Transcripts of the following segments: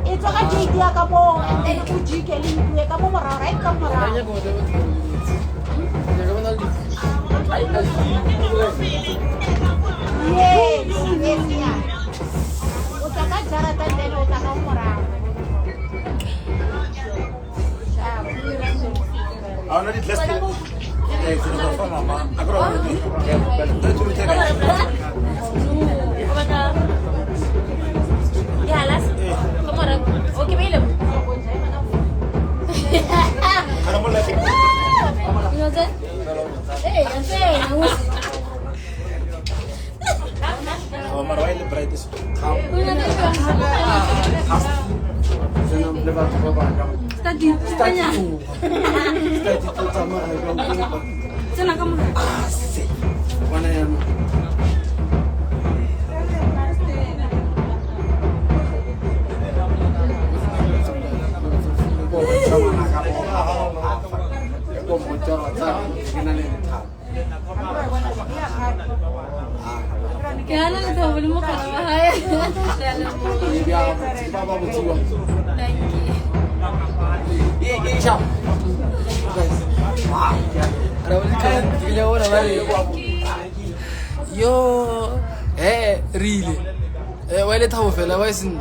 Itu kan dia kamu uji keling gue kamu merarai kamu merarai. Yes, ya. Utaka cara tanda utaka merarai. Ahora ni clase. Sudah apa mama? Aku orang ini. Terus Ya las. Kemarin. Oke belum. kamu lagi. Gimana? Ase. Oh, marwai le bright is. Tadi. Tanya. Sana kamu. Asik. Mana yang Kaya na double mo ka bahaya. Yo, really. Wale tawo fela waisin.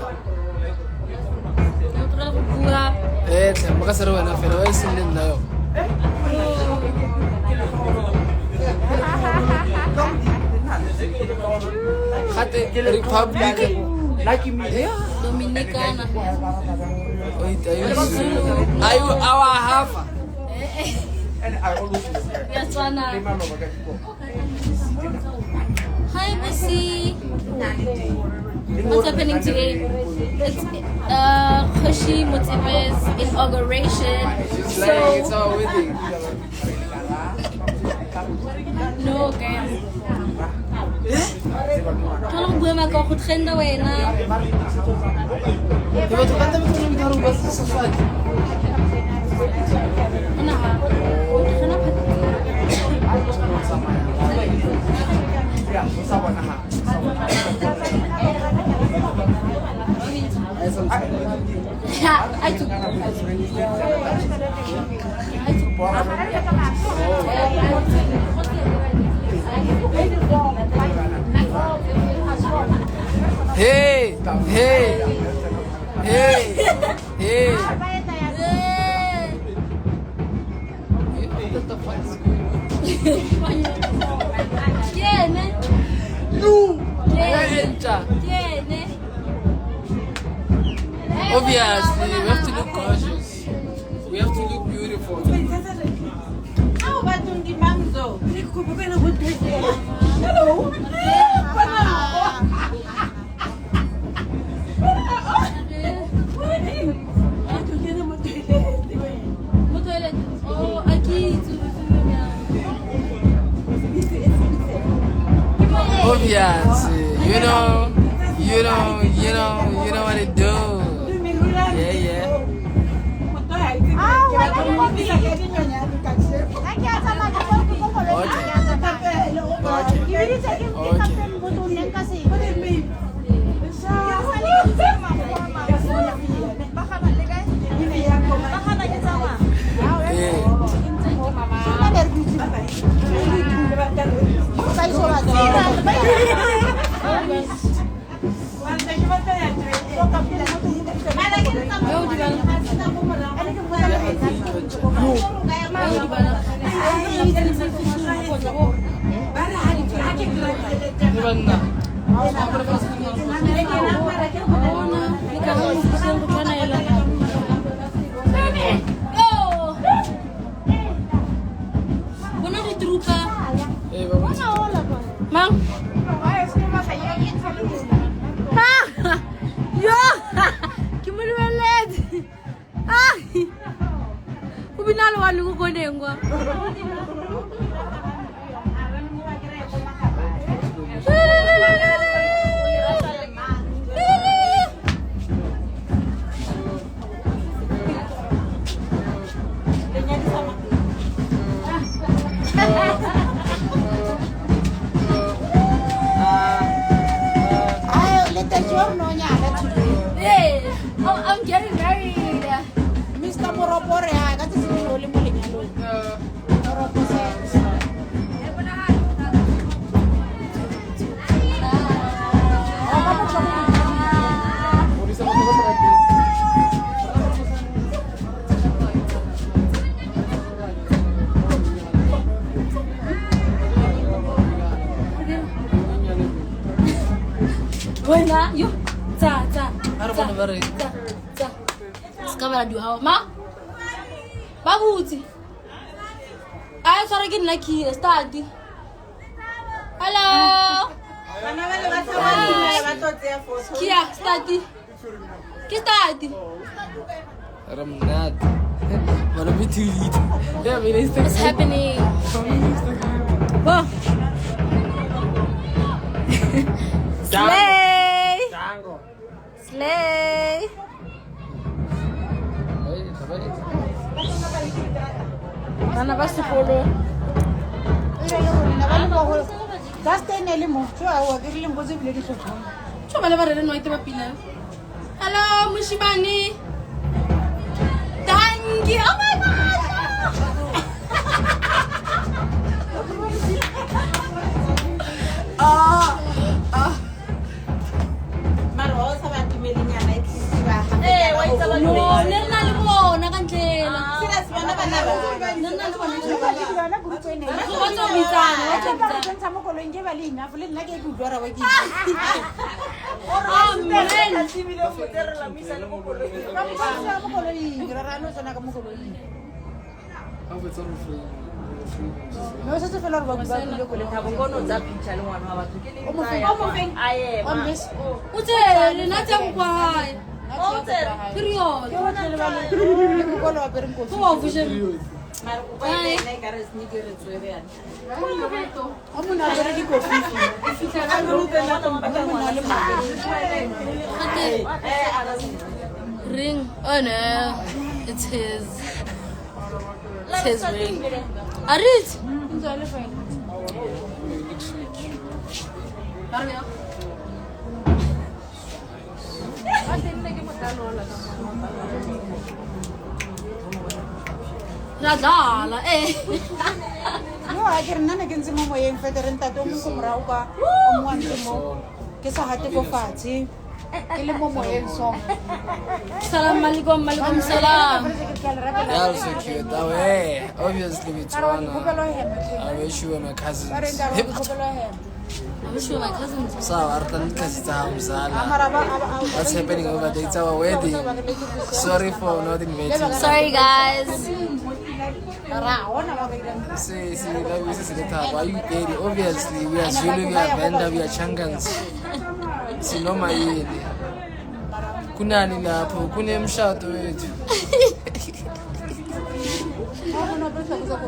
Makasar wana fela waisin din na yo. Khate Republic Dominicana. Ayu awa hafa. Yes, Wana. Hi, Missy. What's happening today? It's Khushi Mutebe's inauguration. So, It's our wedding. no, guys. Tolong gue makan aku trend wena. Diba tukanta mo kung nagtaro ba sa safad? Ano ha? Kenapa? Ya, ayo. Hey, hey, hey, hey. Tiene. Tiene. Obviously, we have to look gorgeous. We have to look beautiful. How about the mango? Hello. Mau toilet? Oh, aquí. Obviously, you know what to do. Yeah. Mang. Yo! Kimuli waled. Ay! Ubinalo walu ko konengwa. no nyala today. Hey, oh, I'm getting married. Mr. Moropore, I got to see you only morning alone. Moropo says. Buena, yo. Za. Very. Za. Skabela du hawa. Ma? Babuti. Ay, sorry kin lucky study. Hello. Kia study. Ki study. Ramnat. Wanna be too late. Yeah, Minister. What's happening? Whoa. Slay. Slay. Bana ba sekolo. That's the Nelly Mo. So I was getting gossip lady for home. Choma le ba rele no ite ba pila. Hello, Mushibani. Thank you. Oh my god. No, nena le bona ka ntlela. Nena le bona. Wa tso bitsana, wa tso bitsana. No, se fue la roba que yo con el Ute le na tsa mkwai. Period. Go wa vushe. Ring. Oh no. It's his. It's his ring. Arit. Radala, No, I can none against him and Federal Tatum from Rauka. One more. Guess I had to go fatty. Salam alaikum, salam. That was so cute. That way, obviously, with Wana. I wish you were my cousins. I wish you were my cousins. So, what's happening over there? It's our wedding. Sorry for not inviting. Sorry, guys. See, like we said, why you daddy? Obviously, we are Zulu, we are Benda, we are Changans. Sinoma yini. Kunani lapho, kunemshado wethu.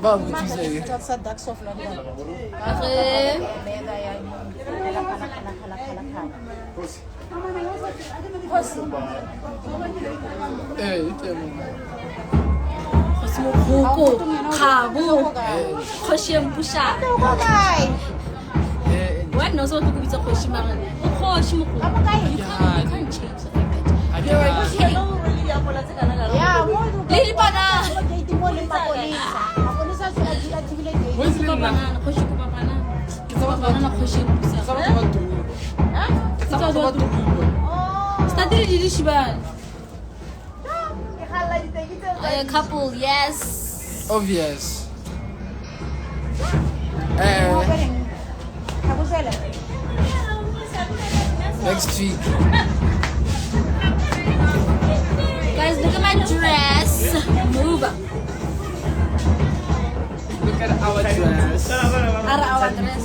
Babu tise. Itemu. Huko, Kabu, Koshim Pusha. Why no so to be a Koshima? You can't change that. You're okay. Lady Bana. Where's the Banana? Koshiko Banana. Banana Koshim Pusha. Study Jishiban. A couple, yes. Obvious. Next week. Guys, look at my dress. Move. Look at our dress. Our dress.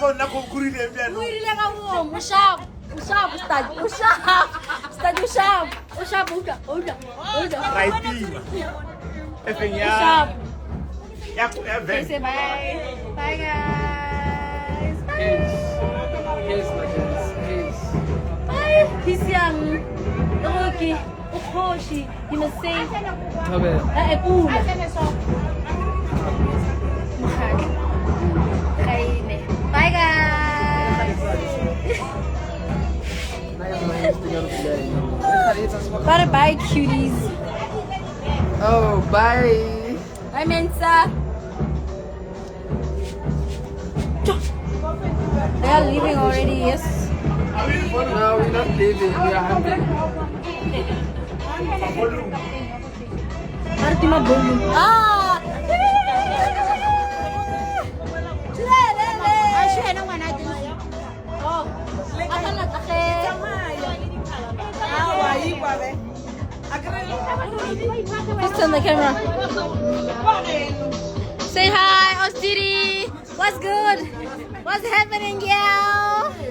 go nna go kurile O bjalo. irile ka bomo, o sharp. O sharp, Stadi. O sharp. Stadi, o sharp. O sharp, utlwa. Ra itima. Efeng O ya sharp. ya Okay, say bye. Bye, guys. Yes, my friends. Yes. Bye. He's young. Okay. Ukhoshi. You must say. Tobela. Ekula. Khaine. Bye, guys. Bye, bye, cuties. Oh, bye. Bye, Mensa. They are leaving already, yes. No, we're not leaving. We are hungry. Artima Bomu. Ah! Ashe no ngwana ke. Oh, akan nag-ake. Let's turn the camera. Say hi, Ostiri. What's good? What's happening, girl?